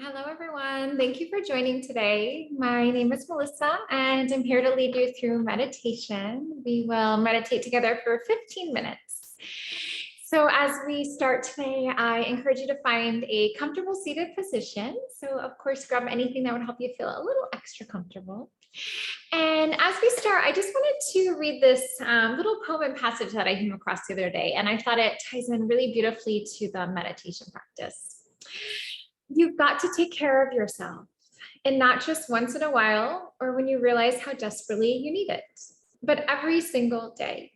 Hello, everyone. Thank you for joining today. My name is Melissa, and I'm here to lead you through meditation. We will meditate together for 15 minutes. So as we start today, I encourage you to find a comfortable seated position. So of course, grab anything that would help you feel a little extra comfortable. And as we start, I just wanted to read this little poem and passage that I came across the other day, and I thought it ties in really beautifully to the meditation practice. You've got to take care of yourself, and not just once in a while or when you realize how desperately you need it, but every single day.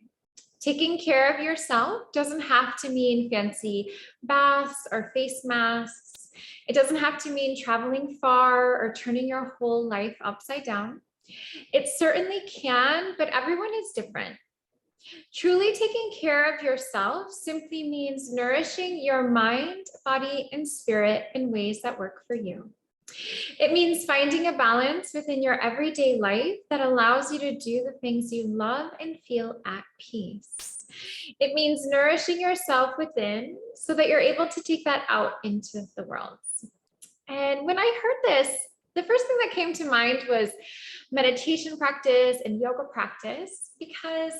Taking care of yourself doesn't have to mean fancy baths or face masks. It doesn't have to mean traveling far or turning your whole life upside down. It certainly can, but everyone is different. Truly taking care of yourself simply means nourishing your mind, body, and spirit in ways that work for you. It means finding a balance within your everyday life that allows you to do the things you love and feel at peace. It means nourishing yourself within so that you're able to take that out into the world. And when I heard this, the first thing that came to mind was meditation practice and yoga practice, because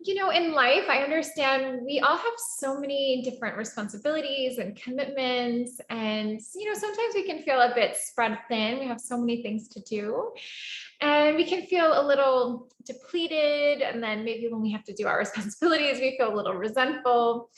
in life, I understand we all have so many different responsibilities and commitments. And, sometimes we can feel a bit spread thin. We have so many things to do. And we can feel a little depleted. And then maybe when we have to do our responsibilities, we feel a little resentful.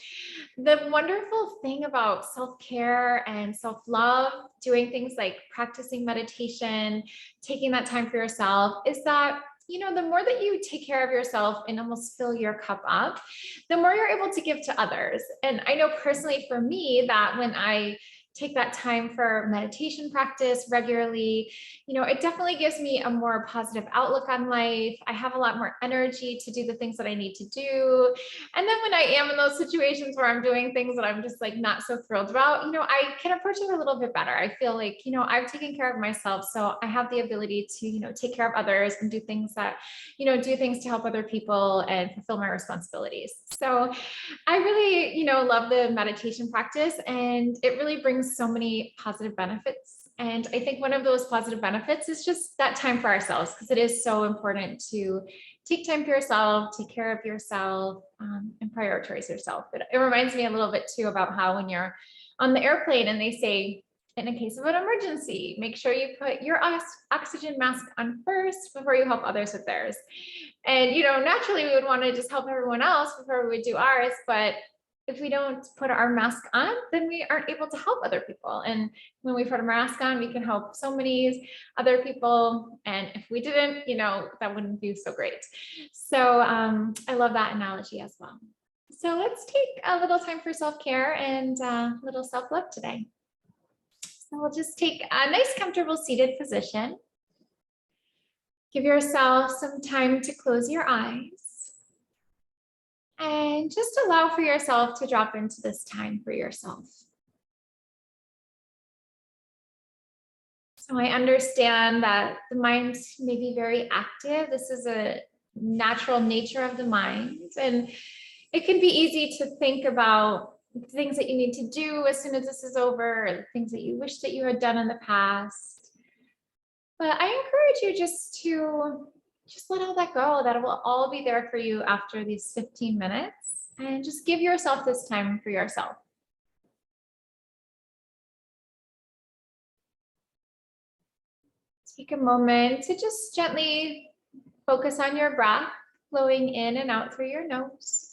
The wonderful thing about self-care and self-love, doing things like practicing meditation, taking that time for yourself, is that the more that you take care of yourself and almost fill your cup up, the more you're able to give to others. And I know personally for me that when I take that time for meditation practice regularly, it definitely gives me a more positive outlook on life. I have a lot more energy to do the things that I need to do. And then when I am in those situations where I'm doing things that I'm just like not so thrilled about, I can approach it a little bit better. I feel like, I've taken care of myself. So I have the ability to, take care of others and do things that, do things to help other people and fulfill my responsibilities. So I really, love the meditation practice, and it really brings so many positive benefits. And I think one of those positive benefits is just that time for ourselves, because it is so important to take time for yourself, take care of yourself, and prioritize yourself. It reminds me a little bit too about how when you're on the airplane and they say, in a case of an emergency, make sure you put your oxygen mask on first before you help others with theirs. And, naturally we would want to just help everyone else before we would do ours. But if we don't put our mask on, then we aren't able to help other people. And when we put a mask on, we can help so many other people. And if we didn't, that wouldn't be so great. So I love that analogy as well. So let's take a little time for self-care and a little self-love today. So we'll just take a nice, comfortable seated position. Give yourself some time to close your eyes. And just allow for yourself to drop into this time for yourself. So I understand that the mind may be very active. This is a natural nature of the mind. And it can be easy to think about things that you need to do as soon as this is over, or things that you wish that you had done in the past. But I encourage you just to let all that go. That will all be there for you after these 15 minutes. And just give yourself this time for yourself. Take a moment to just gently focus on your breath, flowing in and out through your nose.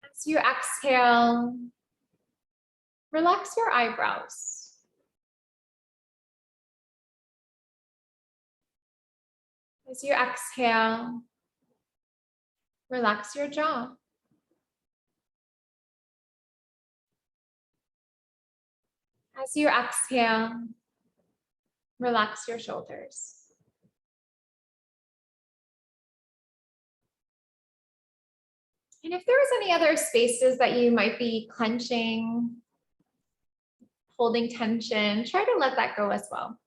As you exhale, relax your eyebrows. As you exhale, relax your jaw. As you exhale, relax your shoulders. And if there's any other spaces that you might be clenching, holding tension, try to let that go as well.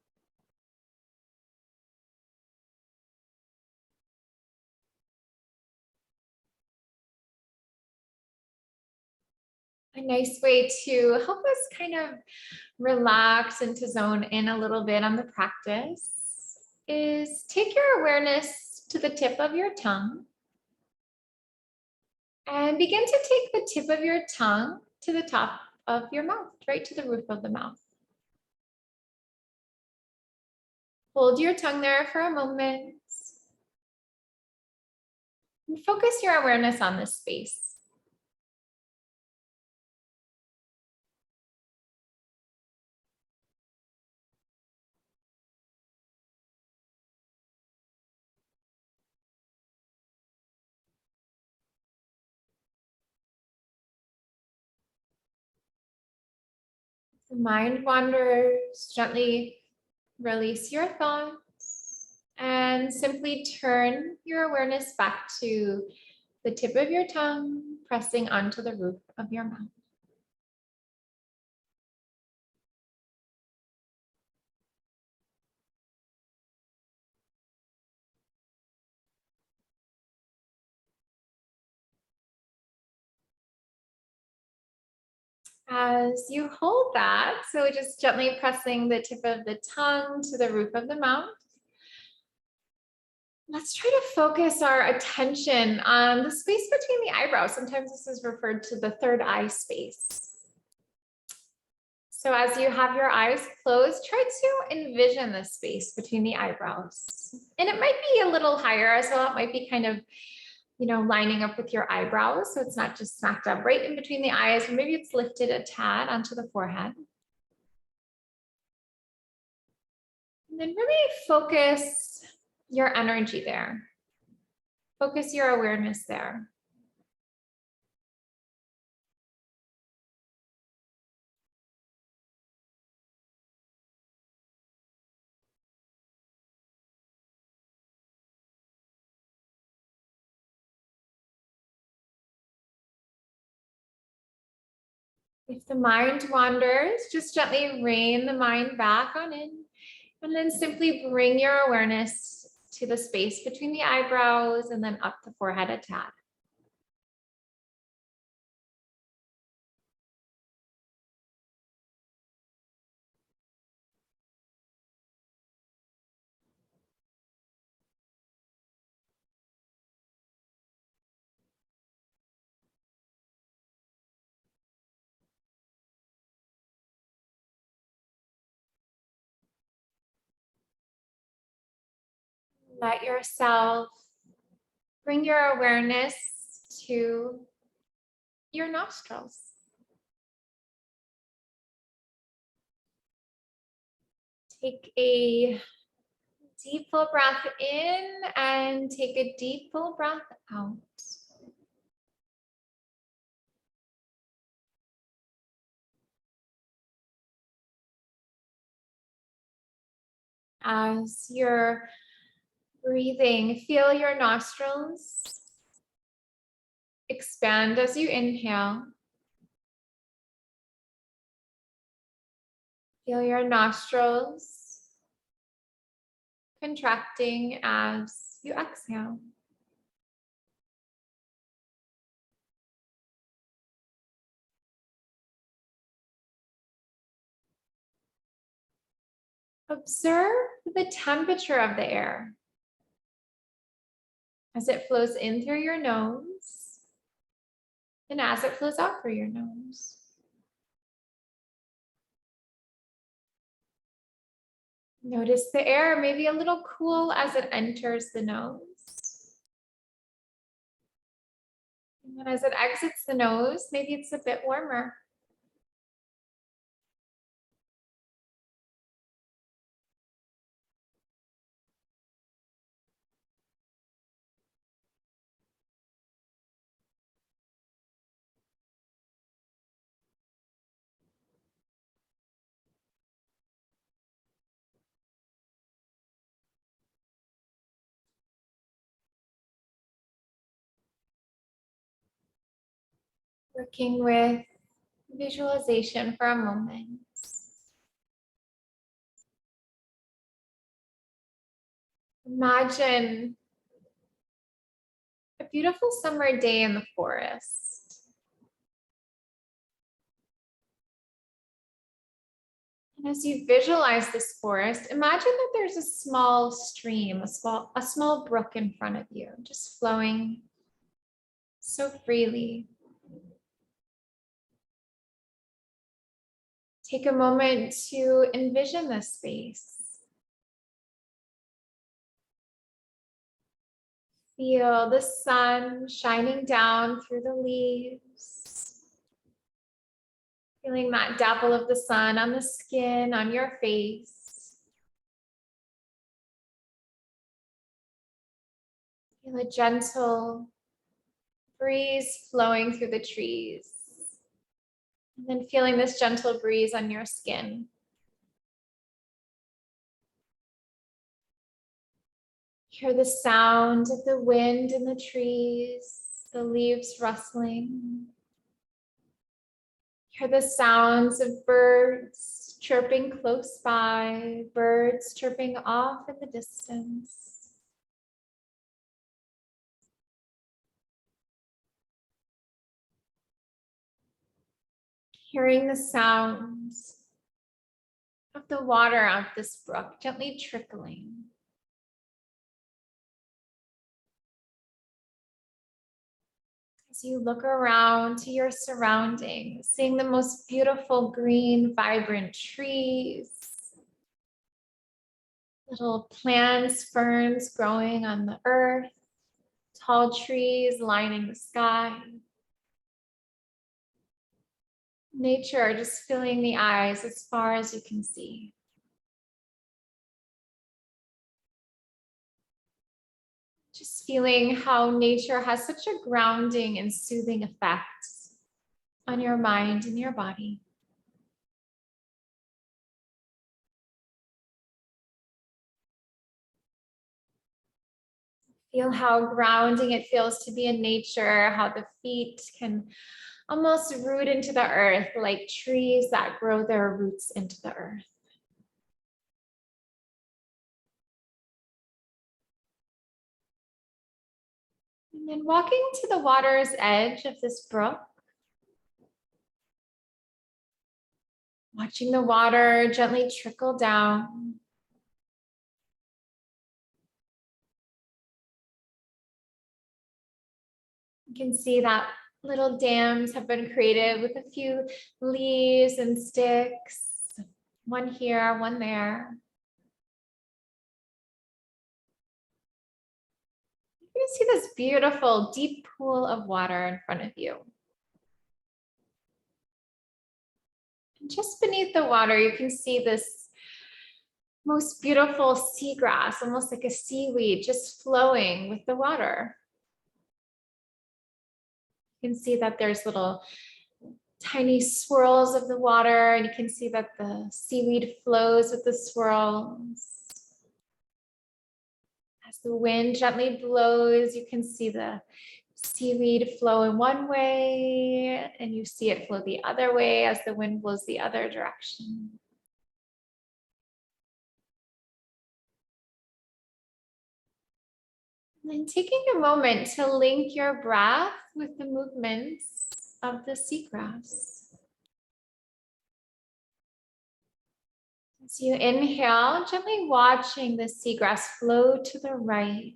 A nice way to help us kind of relax and to zone in a little bit on the practice is take your awareness to the tip of your tongue and begin to take the tip of your tongue to the top of your mouth, right to the roof of the mouth. Hold your tongue there for a moment and focus your awareness on this space. If the mind wanders, gently release your thoughts and simply turn your awareness back to the tip of your tongue, pressing onto the roof of your mouth. As you hold that, so just gently pressing the tip of the tongue to the roof of the mouth, let's try to focus our attention on the space between the eyebrows. Sometimes this is referred to the third eye space. So as you have your eyes closed, try to envision the space between the eyebrows. And it might be a little higher as well. It might be kind of, lining up with your eyebrows. So it's not just smack dab right in between the eyes, or maybe it's lifted a tad onto the forehead. And then really focus your energy there. Focus your awareness there. If the mind wanders, just gently rein the mind back on in, and then simply bring your awareness to the space between the eyebrows and then up the forehead a tad. Let yourself bring your awareness to your nostrils. Take a deep full breath in and take a deep full breath out. As you're breathing, feel your nostrils expand as you inhale. Feel your nostrils contracting as you exhale. Observe the temperature of the air as it flows in through your nose and as it flows out through your nose. Notice the air may be a little cool as it enters the nose. And then as it exits the nose, maybe it's a bit warmer. Working with visualization for a moment. Imagine a beautiful summer day in the forest. And as you visualize this forest, imagine that there's a small stream, a small brook in front of you, just flowing so freely. Take a moment to envision this space. Feel the sun shining down through the leaves. Feeling that dapple of the sun on the skin, on your face. Feel a gentle breeze flowing through the trees. And then feeling this gentle breeze on your skin. Hear the sound of the wind in the trees, the leaves rustling. Hear the sounds of birds chirping close by, birds chirping off in the distance. Hearing the sounds of the water of this brook gently trickling. As you look around to your surroundings, seeing the most beautiful green, vibrant trees, little plants, ferns growing on the earth, tall trees lining the sky. Nature just filling the eyes as far as you can see. Just feeling how nature has such a grounding and soothing effect on your mind and your body. Feel how grounding it feels to be in nature, how the feet can almost root into the earth like trees that grow their roots into the earth. And then walking to the water's edge of this brook, watching the water gently trickle down. You can see that little dams have been created with a few leaves and sticks, one here, one there. You can see this beautiful deep pool of water in front of you. And just beneath the water, you can see this most beautiful seagrass, almost like a seaweed, just flowing with the water. You can see that there's little tiny swirls of the water, and you can see that the seaweed flows with the swirls. As the wind gently blows, you can see the seaweed flow in one way, and you see it flow the other way as the wind blows the other direction. And then taking a moment to link your breath with the movements of the seagrass. As you inhale, gently watching the seagrass flow to the right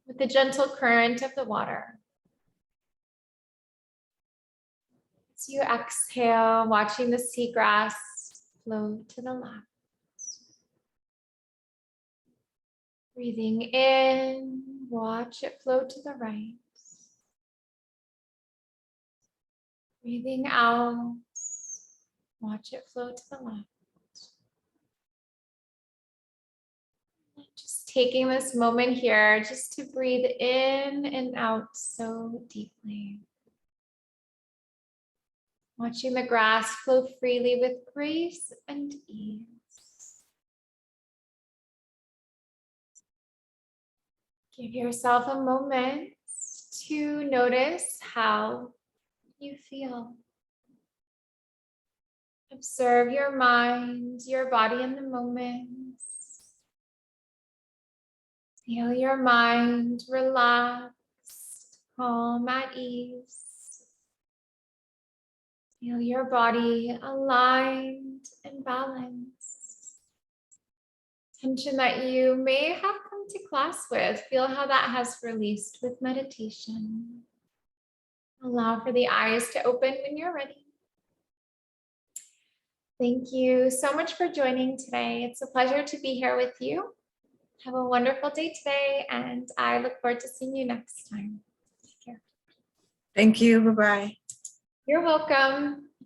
with the gentle current of the water. As you exhale, watching the seagrass flow to the left. Breathing in, watch it flow to the right. Breathing out, watch it flow to the left. Just taking this moment here just to breathe in and out so deeply. Watching the grass flow freely with grace and ease. Give yourself a moment to notice how you feel. Observe your mind, your body in the moment. Feel your mind relaxed, calm, at ease. Feel your body aligned and balanced. balance. Tension that you may have come to class with, feel how that has released with meditation. Allow for the eyes to open when you're ready. Thank you so much for joining today. It's a pleasure to be here with you. Have a wonderful day today, and I look forward to seeing you next time. Take care. Thank you. Bye-bye. You're welcome.